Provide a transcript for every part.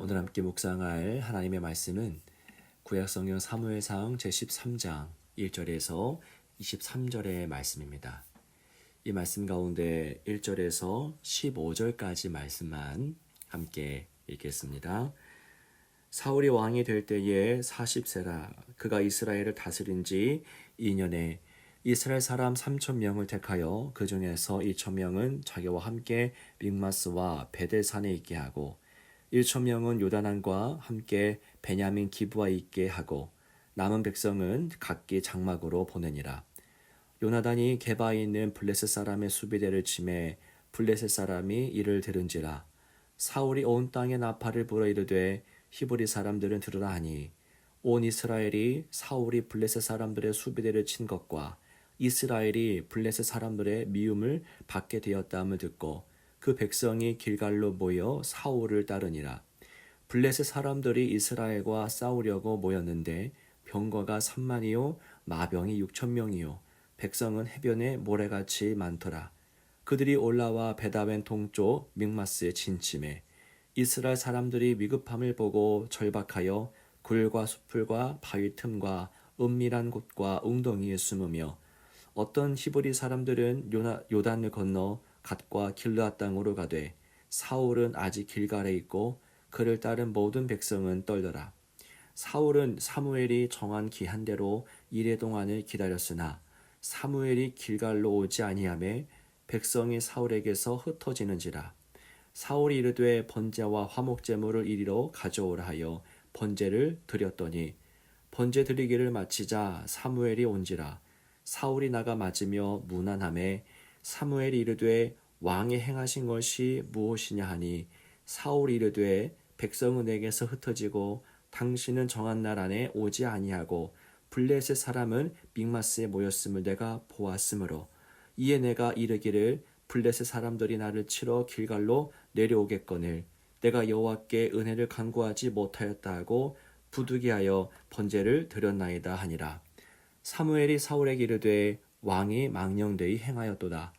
오늘 함께 묵상할 하나님의 말씀은 구약성경 사무엘상 제13장 1절에서 23절의 말씀입니다. 이 말씀 가운데 1절에서 15절까지 말씀만 함께 읽겠습니다. 사울이 왕이 될 때에 40세라 그가 이스라엘을 다스린 지 2년에 이스라엘 사람 3,000명을 택하여 그 중에서 2,000명은 자기와 함께 믹마스와 베델산에 있게 하고 1,000명은 요단강과 함께 베냐민 기브아에 있게 하고 남은 백성은 각기 장막으로 보내니라. 요나단이 게바에 있는 블레셋 사람의 수비대를 치매 블레셋 사람이 이를 들은지라. 사울이 온 땅에 나팔을 불어 이르되 히브리 사람들은 들으라 하니 온 이스라엘이 사울이 블레셋 사람들의 수비대를 친 것과 이스라엘이 블레셋 사람들의 미움을 받게 되었다함을 듣고 그 백성이 길갈로 모여 사울을 따르니라. 블레셋 사람들이 이스라엘과 싸우려고 모였는데 병거가 3만이요 마병이 6,000명이요 백성은 해변에 모래같이 많더라. 그들이 올라와 베다웬 동쪽 믹마스에 진침해 이스라엘 사람들이 위급함을 보고 절박하여 굴과 숲풀과 바위 틈과 은밀한 곳과 웅덩이에 숨으며 어떤 히브리 사람들은 요단을 건너 갓과 길르앗 땅으로 가되 사울은 아직 길갈에 있고 그를 따른 모든 백성은 떨더라. 사울은 사무엘이 정한 기한대로 이레 동안을 기다렸으나 사무엘이 길갈로 오지 아니하매 백성이 사울에게서 흩어지는지라. 사울이 이르되 번제와 화목제물을 이리로 가져오라 하여 번제를 드렸더니 번제 드리기를 마치자 사무엘이 온지라. 사울이 나가 맞으며 무난함에 사무엘이 이르되 왕이 행하신 것이 무엇이냐 하니 사울이 이르되 백성은 내게서 흩어지고 당신은 정한 날 안에 오지 아니하고 블레셋 사람은 믹마스에 모였음을 내가 보았으므로 이에 내가 이르기를 블레셋 사람들이 나를 치러 길갈로 내려오겠거늘 내가 여호와께 은혜를 간구하지 못하였다 하고 부득이하여 번제를 드렸나이다 하니라. 사무엘이 사울에게 이르되 왕이 망령되이 행하였도다.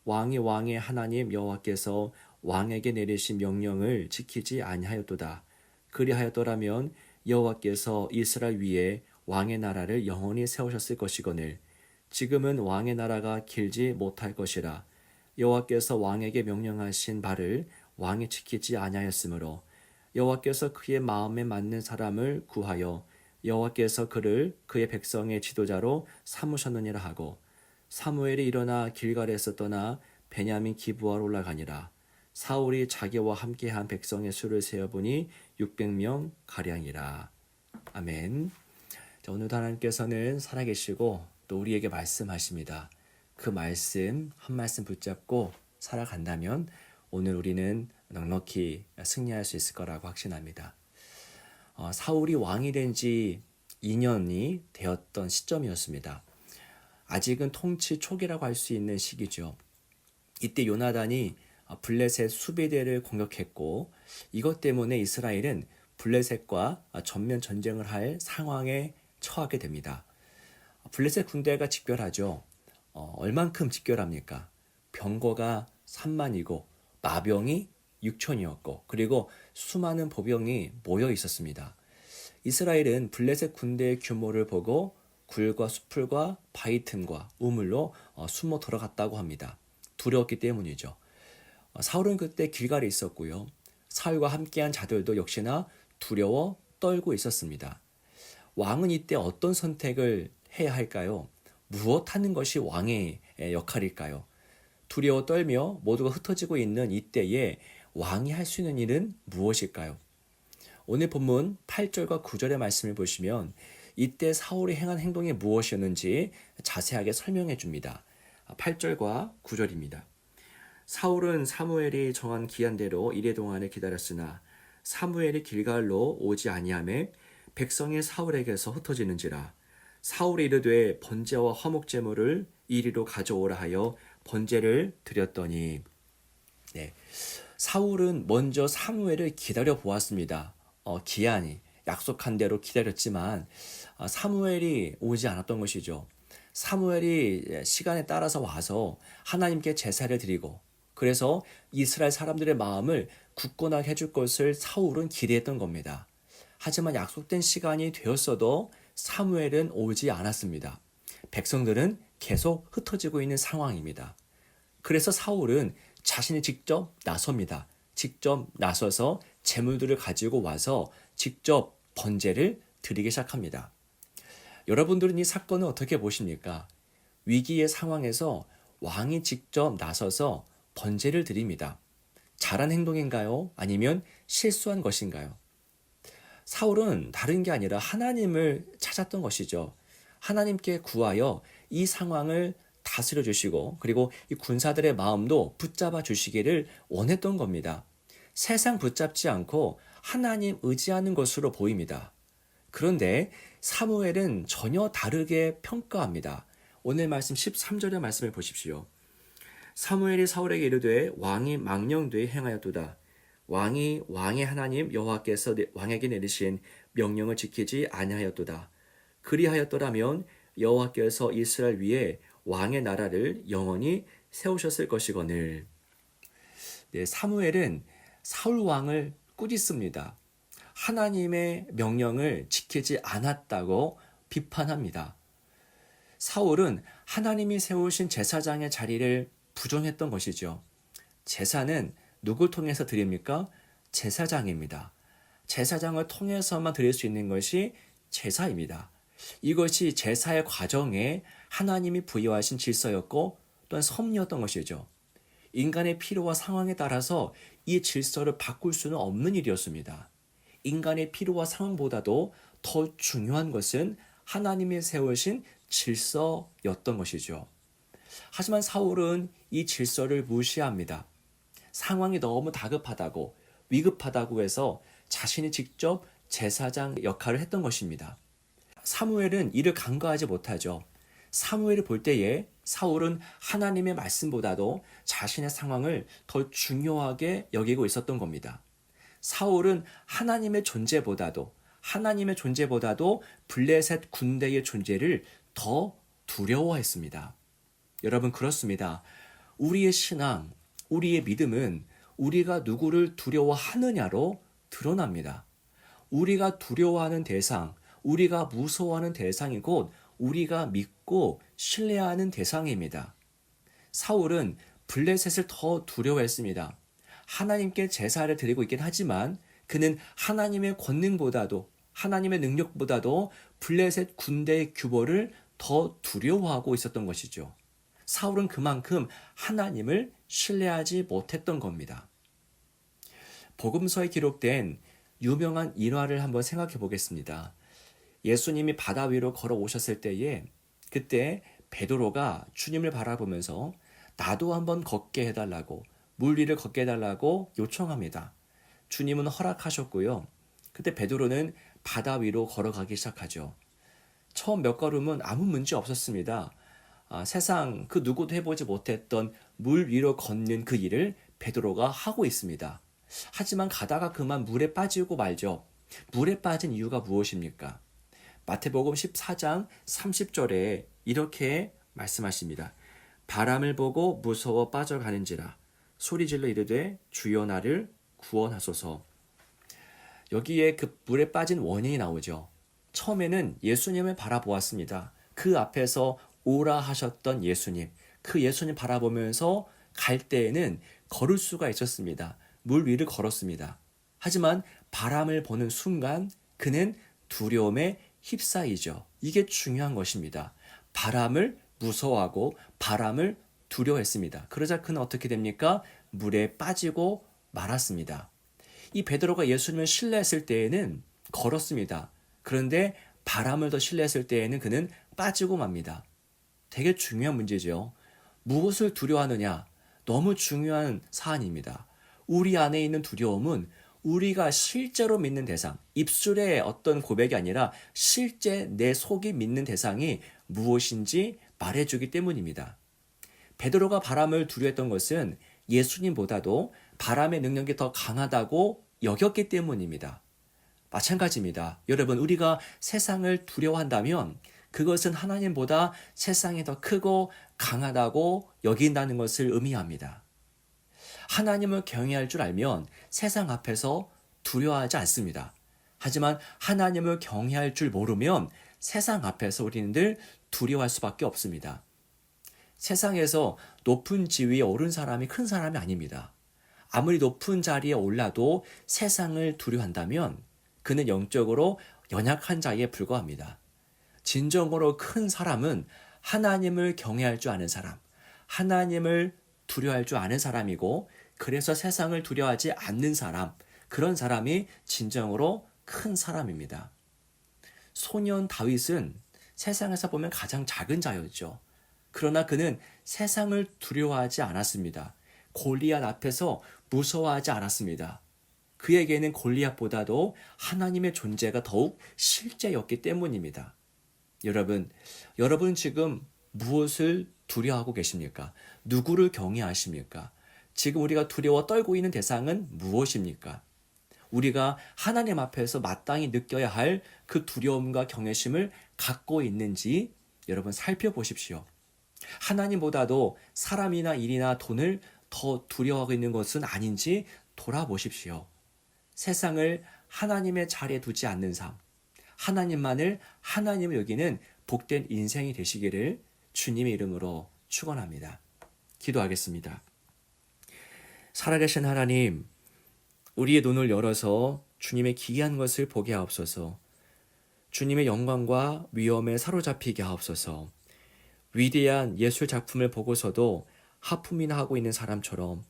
왕이 왕의 하나님 여호와께서 왕에게 내리신 명령을 지키지 아니하였도다. 그리하였더라면 여호와께서 이스라엘 위에 왕의 나라를 영원히 세우셨을 것이거늘 지금은 왕의 나라가 길지 못할 것이라. 여호와께서 왕에게 명령하신 바를 왕이 지키지 아니하였으므로 여호와께서 그의 마음에 맞는 사람을 구하여 여호와께서 그를 그의 백성의 지도자로 삼으셨느니라 하고 사무엘이 일어나 길갈에서 떠나 베냐민 기브아로 올라가니라. 사울이 자기와 함께한 백성의 수를 세어보니 600명 가량이라. 아멘. 자, 오늘도 하나님께서는 살아계시고 또 우리에게 말씀하십니다. 그 말씀 한 말씀 붙잡고 살아간다면 오늘 우리는 넉넉히 승리할 수 있을 거라고 확신합니다. 사울이 왕이 된 지 2년이 되었던 시점이었습니다. 아직은 통치 초기라고 할 수 있는 시기죠. 이때 요나단이 블레셋 수비대를 공격했고 이것 때문에 이스라엘은 블레셋과 전면 전쟁을 할 상황에 처하게 됩니다. 블레셋 군대가 집결하죠. 얼만큼 집결합니까? 병거가 3만이고 마병이 6천이었고 그리고 수많은 보병이 모여 있었습니다. 이스라엘은 블레셋 군대의 규모를 보고 굴과 숲풀과 바위 틈과 우물로 숨어 들어갔다고 합니다. 두려웠기 때문이죠. 사울은 그때 길갈에 있었고요. 사울과 함께한 자들도 역시나 두려워 떨고 있었습니다. 왕은 이때 어떤 선택을 해야 할까요? 무엇 하는 것이 왕의 역할일까요? 두려워 떨며 모두가 흩어지고 있는 이때에 왕이 할 수 있는 일은 무엇일까요? 오늘 본문 8절과 9절의 말씀을 보시면 이때 사울이 행한 행동이 무엇이었는지 자세하게 설명해 줍니다. 8절과 9절입니다. 사울은 사무엘이 정한 기한대로 이레 동안을 기다렸으나 사무엘이 길갈로 오지 아니하매 백성이 사울에게서 흩어지는지라. 사울이 이르되 번제와 화목제물을 이리로 가져오라 하여 번제를 드렸더니 사울은 먼저 사무엘을 기다려 보았습니다. 기한이 약속한 대로 기다렸지만 사무엘이 오지 않았던 것이죠. 사무엘이 시간에 따라서 와서 하나님께 제사를 드리고 그래서 이스라엘 사람들의 마음을 굳건하게 해줄 것을 사울은 기대했던 겁니다. 하지만 약속된 시간이 되었어도 사무엘은 오지 않았습니다. 백성들은 계속 흩어지고 있는 상황입니다. 그래서 사울은 자신이 직접 나섭니다. 직접 나서서 재물들을 가지고 와서 직접 번제를 드리기 시작합니다. 여러분들은 이 사건을 어떻게 보십니까? 위기의 상황에서 왕이 직접 나서서 번제를 드립니다. 잘한 행동인가요? 아니면 실수한 것인가요? 사울은 다른 게 아니라 하나님을 찾았던 것이죠. 하나님께 구하여 이 상황을 다스려 주시고 그리고 이 군사들의 마음도 붙잡아 주시기를 원했던 겁니다. 세상 붙잡지 않고 하나님 의지하는 것으로 보입니다. 그런데 사무엘은 전혀 다르게 평가합니다. 오늘 말씀 13절의 말씀을 보십시오. 사무엘이 사울에게 이르되 왕이 망령되이 행하였도다. 왕이 왕의 하나님 여호와께서 왕에게 내리신 명령을 지키지 아니하였도다. 그리하였더라면 여호와께서 이스라엘 위에 왕의 나라를 영원히 세우셨을 것이거늘. 네, 사무엘은 사울 왕을 꾸짖습니다. 하나님의 명령을 지키지 않았다고 비판합니다. 사울은 하나님이 세우신 제사장의 자리를 부정했던 것이죠. 제사는 누굴 통해서 드립니까? 제사장입니다. 제사장을 통해서만 드릴 수 있는 것이 제사입니다. 이것이 제사의 과정에 하나님이 부여하신 질서였고 또한 섭리였던 것이죠. 인간의 필요와 상황에 따라서 이 질서를 바꿀 수는 없는 일이었습니다. 인간의 필요와 상황보다도 더 중요한 것은 하나님이 세우신 질서였던 것이죠. 하지만 사울은 이 질서를 무시합니다. 상황이 너무 다급하다고 위급하다고 해서 자신이 직접 제사장 역할을 했던 것입니다. 사무엘은 이를 간과하지 못하죠. 사무엘을 볼 때에 사울은 하나님의 말씀보다도 자신의 상황을 더 중요하게 여기고 있었던 겁니다. 사울은 하나님의 존재보다도 블레셋 군대의 존재를 더 두려워했습니다. 여러분 그렇습니다. 우리의 신앙, 우리의 믿음은 우리가 누구를 두려워하느냐로 드러납니다. 우리가 두려워하는 대상, 우리가 무서워하는 대상이 곧 우리가 믿고 신뢰하는 대상입니다. 사울은 블레셋을 더 두려워했습니다. 하나님께 제사를 드리고 있긴 하지만 그는 하나님의 권능보다도 하나님의 능력보다도 블레셋 군대의 규모를 더 두려워하고 있었던 것이죠. 사울은 그만큼 하나님을 신뢰하지 못했던 겁니다. 복음서에 기록된 유명한 일화를 한번 생각해 보겠습니다. 예수님이 바다 위로 걸어오셨을 때에 그때 베드로가 주님을 바라보면서 나도 한번 걷게 해달라고 물 위를 걷게 해달라고 요청합니다. 주님은 허락하셨고요. 그때 베드로는 바다 위로 걸어가기 시작하죠. 처음 몇 걸음은 아무 문제 없었습니다. 세상 그 누구도 해보지 못했던 물 위로 걷는 그 일을 베드로가 하고 있습니다. 하지만 가다가 그만 물에 빠지고 말죠. 물에 빠진 이유가 무엇입니까? 마태복음 14장 30절에 이렇게 말씀하십니다. 바람을 보고 무서워 빠져가는지라 소리질러 이르되 주여 나를 구원하소서. 여기에 그 물에 빠진 원인이 나오죠. 처음에는 예수님을 바라보았습니다. 그 앞에서 오라 하셨던 예수님, 그 예수님 바라보면서 갈 때에는 걸을 수가 있었습니다. 물 위를 걸었습니다. 하지만 바람을 보는 순간 그는 두려움에 휩싸이죠. 이게 중요한 것입니다. 바람을 무서워하고 바람을 두려워했습니다. 그러자 그는 어떻게 됩니까? 물에 빠지고 말았습니다. 이 베드로가 예수님을 신뢰했을 때에는 걸었습니다. 그런데 바람을 더 신뢰했을 때에는 그는 빠지고 맙니다. 되게 중요한 문제죠. 무엇을 두려워하느냐? 너무 중요한 사안입니다. 우리 안에 있는 두려움은 우리가 실제로 믿는 대상, 입술의 어떤 고백이 아니라 실제 내 속이 믿는 대상이 무엇인지 말해주기 때문입니다. 베드로가 바람을 두려워했던 것은 예수님보다도 바람의 능력이 더 강하다고 여겼기 때문입니다. 마찬가지입니다. 여러분, 우리가 세상을 두려워한다면 그것은 하나님보다 세상이 더 크고 강하다고 여긴다는 것을 의미합니다. 하나님을 경외할 줄 알면 세상 앞에서 두려워하지 않습니다. 하지만 하나님을 경외할 줄 모르면 세상 앞에서 우리는 늘 두려워할 수밖에 없습니다. 세상에서 높은 지위에 오른 사람이 큰 사람이 아닙니다. 아무리 높은 자리에 올라도 세상을 두려워한다면 그는 영적으로 연약한 자에 불과합니다. 진정으로 큰 사람은 하나님을 경외할 줄 아는 사람, 하나님을 두려워할 줄 아는 사람이고 그래서 세상을 두려워하지 않는 사람, 그런 사람이 진정으로 큰 사람입니다. 소년 다윗은 세상에서 보면 가장 작은 자였죠. 그러나 그는 세상을 두려워하지 않았습니다. 골리앗 앞에서 무서워하지 않았습니다. 그에게는 골리앗보다도 하나님의 존재가 더욱 실제였기 때문입니다. 여러분 지금 무엇을 두려워하고 계십니까? 누구를 경외하십니까? 지금 우리가 두려워 떨고 있는 대상은 무엇입니까? 우리가 하나님 앞에서 마땅히 느껴야 할 그 두려움과 경외심을 갖고 있는지 여러분 살펴보십시오. 하나님보다도 사람이나 일이나 돈을 더 두려워하고 있는 것은 아닌지 돌아보십시오. 세상을 하나님의 자리에 두지 않는 삶, 하나님만을 하나님을 여기는 복된 인생이 되시기를 주님의 이름으로 축원합니다. 기도하겠습니다. 살아계신 하나님, 우리의 눈을 열어서 주님의 기이한 것을 보게 하옵소서. 주님의 영광과 위엄에 사로잡히게 하옵소서. 위대한 예술 작품을 보고서도 하품이나 하고 있는 사람처럼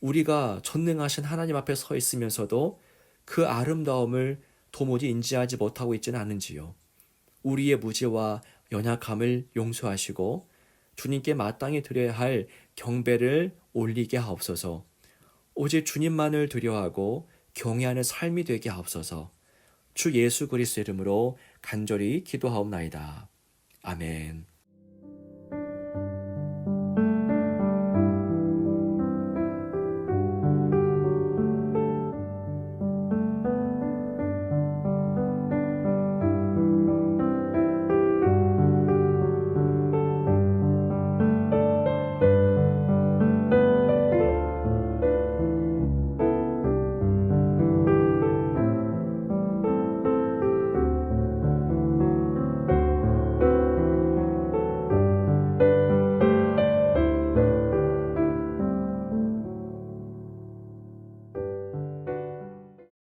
우리가 전능하신 하나님 앞에 서 있으면서도 그 아름다움을 도무지 인지하지 못하고 있지는 않은지요. 우리의 무지와 연약함을 용서하시고 주님께 마땅히 드려야 할 경배를 올리게 하옵소서. 오직 주님만을 두려워하고 경외하는 삶이 되게 하옵소서. 주 예수 그리스도의 이름으로 간절히 기도하옵나이다. 아멘.